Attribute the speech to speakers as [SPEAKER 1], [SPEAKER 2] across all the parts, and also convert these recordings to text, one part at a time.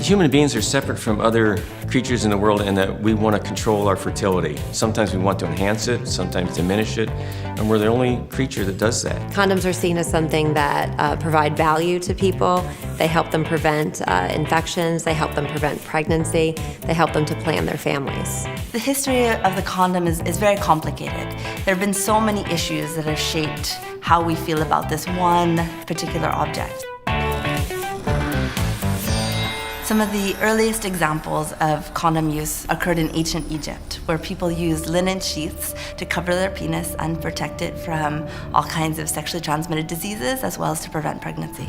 [SPEAKER 1] Human beings are separate from other creatures in the world in that we want to control our fertility. Sometimes we want to enhance it, sometimes diminish it, and we're the only creature that does that.
[SPEAKER 2] Condoms are seen as something that provide value to people. They help them prevent infections, they help them prevent pregnancy, they help them to plan their families.
[SPEAKER 3] The history of the condom is very complicated. There have been so many issues that have shaped how we feel about this one particular object. Some of the earliest examples of condom use occurred in ancient Egypt, where people used linen sheaths to cover their penis and protect it from all kinds of sexually transmitted diseases, as well as to prevent pregnancy.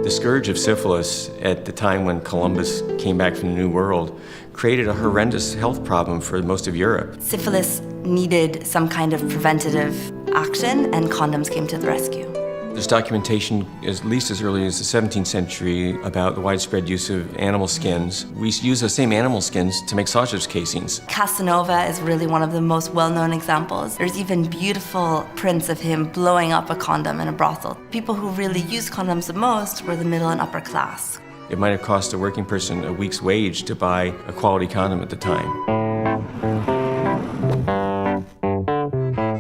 [SPEAKER 1] The scourge of syphilis at the time when Columbus came back from the New World created a horrendous health problem for most of Europe.
[SPEAKER 3] Syphilis needed some kind of preventative action, and condoms came to the rescue.
[SPEAKER 1] There's documentation at least as early as the 17th century about the widespread use of animal skins. We use those same animal skins to make sausage casings.
[SPEAKER 3] Casanova is really one of the most well-known examples. There's even beautiful prints of him blowing up a condom in a brothel. People who really used condoms the most were the middle and upper class.
[SPEAKER 1] It might have cost a working person a week's wage to buy a quality condom at the time.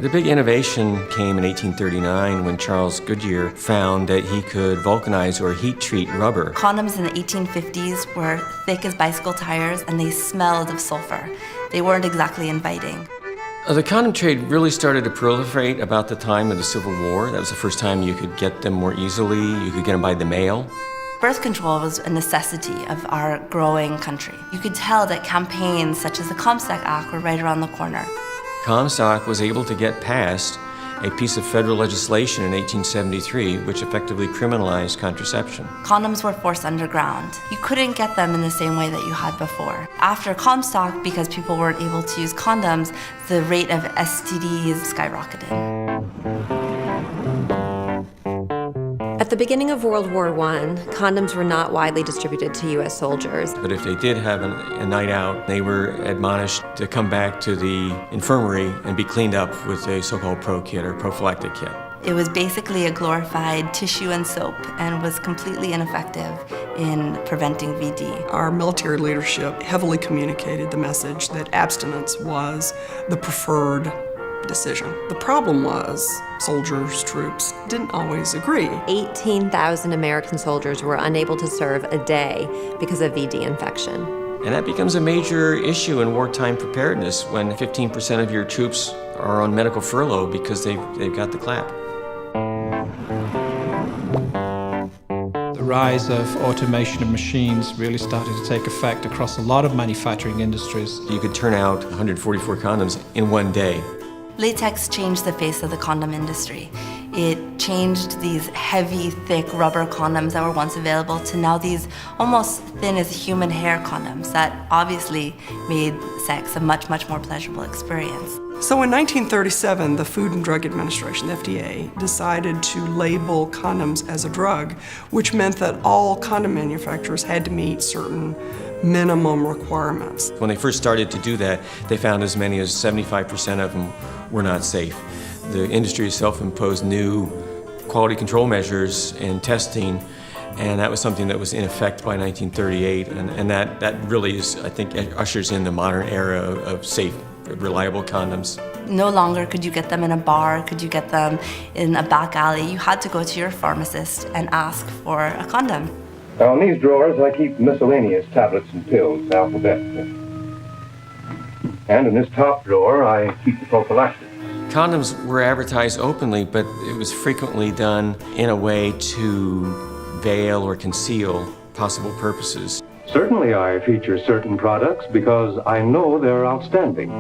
[SPEAKER 1] The big innovation came in 1839 when Charles Goodyear found that he could vulcanize or heat treat rubber.
[SPEAKER 3] Condoms in the 1850s were thick as bicycle tires and they smelled of sulfur. They weren't exactly inviting.
[SPEAKER 1] The condom trade really started to proliferate about the time of the Civil War. That was the first time you could get them more easily. You could get them by the mail.
[SPEAKER 3] Birth control was a necessity of our growing country. You could tell that campaigns such as the Comstock Act were right around the corner.
[SPEAKER 1] Comstock was able to get past a piece of federal legislation in 1873 which effectively criminalized contraception.
[SPEAKER 3] Condoms were forced underground. You couldn't get them in the same way that you had before. After Comstock, because people weren't able to use condoms, the rate of STDs skyrocketed.
[SPEAKER 2] At the beginning of World War I, condoms were not widely distributed to U.S. soldiers.
[SPEAKER 1] But if they did have a night out, they were admonished to come back to the infirmary and be cleaned up with a so-called pro kit or prophylactic kit.
[SPEAKER 3] It was basically a glorified tissue and soap and was completely ineffective in preventing VD.
[SPEAKER 4] Our military leadership heavily communicated the message that abstinence was the preferred decision. The problem was soldiers, troops didn't always agree.
[SPEAKER 2] 18,000 American soldiers were unable to serve a day because of VD infection.
[SPEAKER 1] And that becomes a major issue in wartime preparedness when 15% of your troops are on medical furlough because they've got the clap.
[SPEAKER 5] The rise of automation of machines really started to take effect across a lot of manufacturing industries.
[SPEAKER 1] You could turn out 144 condoms in one day.
[SPEAKER 3] Latex changed the face of the condom industry. It changed these heavy, thick rubber condoms that were once available to now these almost thin as human hair condoms that obviously made sex a much, much more pleasurable experience.
[SPEAKER 4] So in 1937, the Food and Drug Administration, the FDA, decided to label condoms as a drug, which meant that all condom manufacturers had to meet certain minimum requirements.
[SPEAKER 1] When they first started to do that, they found as many as 75% of them were not safe. The industry self-imposed new quality control measures and testing, and that was something that was in effect by 1938, and that really is, I think, ushers in the modern era of safe, reliable condoms.
[SPEAKER 3] No longer could you get them in a bar, could you get them in a back alley. You had to go to your pharmacist and ask for a condom.
[SPEAKER 6] Now, in these drawers, I keep miscellaneous tablets and pills alphabetically. And in this top drawer, I keep the prophylactics.
[SPEAKER 1] Condoms were advertised openly, but it was frequently done in a way to veil or conceal possible purposes.
[SPEAKER 6] Certainly, I feature certain products because I know they're outstanding.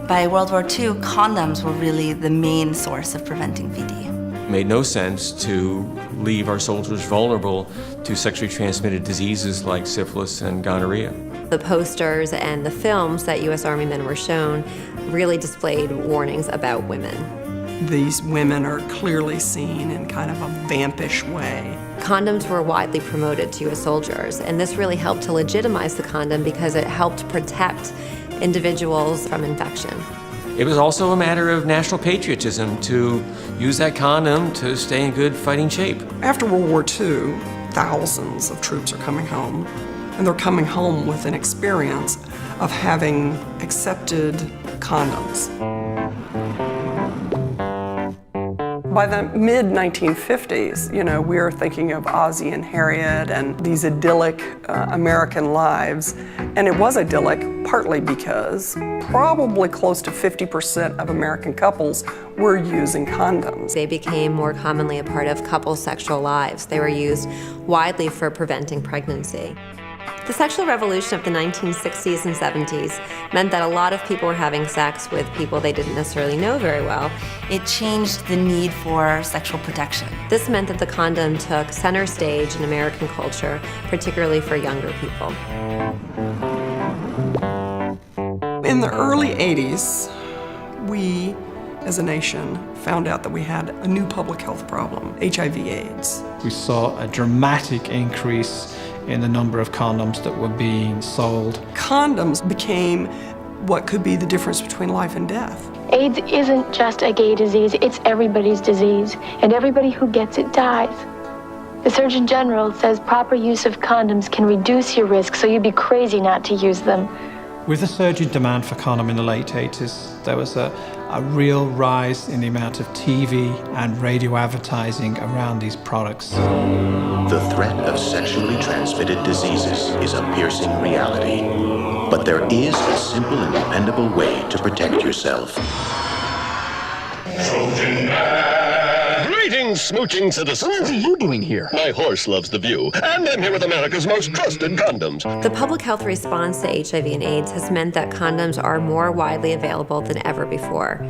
[SPEAKER 3] By World War II, condoms were really the main source of preventing VD.
[SPEAKER 1] It made no sense to leave our soldiers vulnerable to sexually transmitted diseases like syphilis and gonorrhea.
[SPEAKER 2] The posters and the films that U.S. Army men were shown really displayed warnings about women.
[SPEAKER 4] These women are clearly seen in kind of a vampish way.
[SPEAKER 2] Condoms were widely promoted to U.S. soldiers, and this really helped to legitimize the condom because it helped protect individuals from infection.
[SPEAKER 1] It was also a matter of national patriotism to use that condom to stay in good fighting shape.
[SPEAKER 4] After World War II, thousands of troops are coming home, and they're coming home with an experience of having accepted condoms. By the mid-1950s, we were thinking of Ozzie and Harriet and these idyllic American lives. And it was idyllic partly because probably close to 50% of American couples were using condoms.
[SPEAKER 2] They became more commonly a part of couples' sexual lives. They were used widely for preventing pregnancy. The sexual revolution of the 1960s and 70s meant that a lot of people were having sex with people they didn't necessarily know very well.
[SPEAKER 3] It changed the need for sexual protection.
[SPEAKER 2] This meant that the condom took center stage in American culture, particularly for younger people.
[SPEAKER 4] In the early 80s, we, as a nation, found out that we had a new public health problem, HIV/AIDS.
[SPEAKER 5] We saw a dramatic increase in the number of condoms that were being sold.
[SPEAKER 4] Condoms became what could be the difference between life and death.
[SPEAKER 7] AIDS isn't just a gay disease, it's everybody's disease, and everybody who gets it dies. The Surgeon General says proper use of condoms can reduce your risk, so you'd be crazy not to use them.
[SPEAKER 5] With the surging demand for condom in the late 80s, there was a real rise in the amount of TV and radio advertising around these products.
[SPEAKER 8] The threat of sexually transmitted diseases is a piercing reality. But there is a simple and dependable way to protect yourself.
[SPEAKER 9] Trojan. Greetings, smooching citizens.
[SPEAKER 8] What are you doing here?
[SPEAKER 9] My horse loves the view, and I'm here with America's most trusted condoms.
[SPEAKER 2] The public health response to HIV and AIDS has meant that condoms are more widely available than ever before.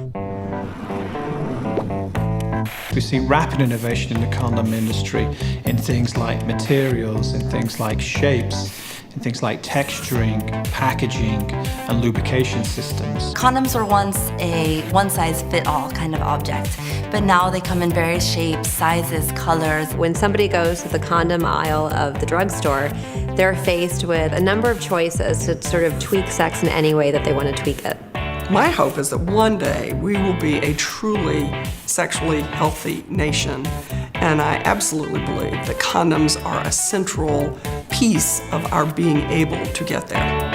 [SPEAKER 5] We see rapid innovation in the condom industry in things like materials, in things like shapes, in things like texturing, packaging, and lubrication systems.
[SPEAKER 3] Condoms were once a one-size-fit-all kind of object, but now they come in various shapes, sizes, colors.
[SPEAKER 2] When somebody goes to the condom aisle of the drugstore, they're faced with a number of choices to sort of tweak sex in any way that they want to tweak it.
[SPEAKER 4] My hope is that one day we will be a truly sexually healthy nation, and I absolutely believe that condoms are a central piece of our being able to get there.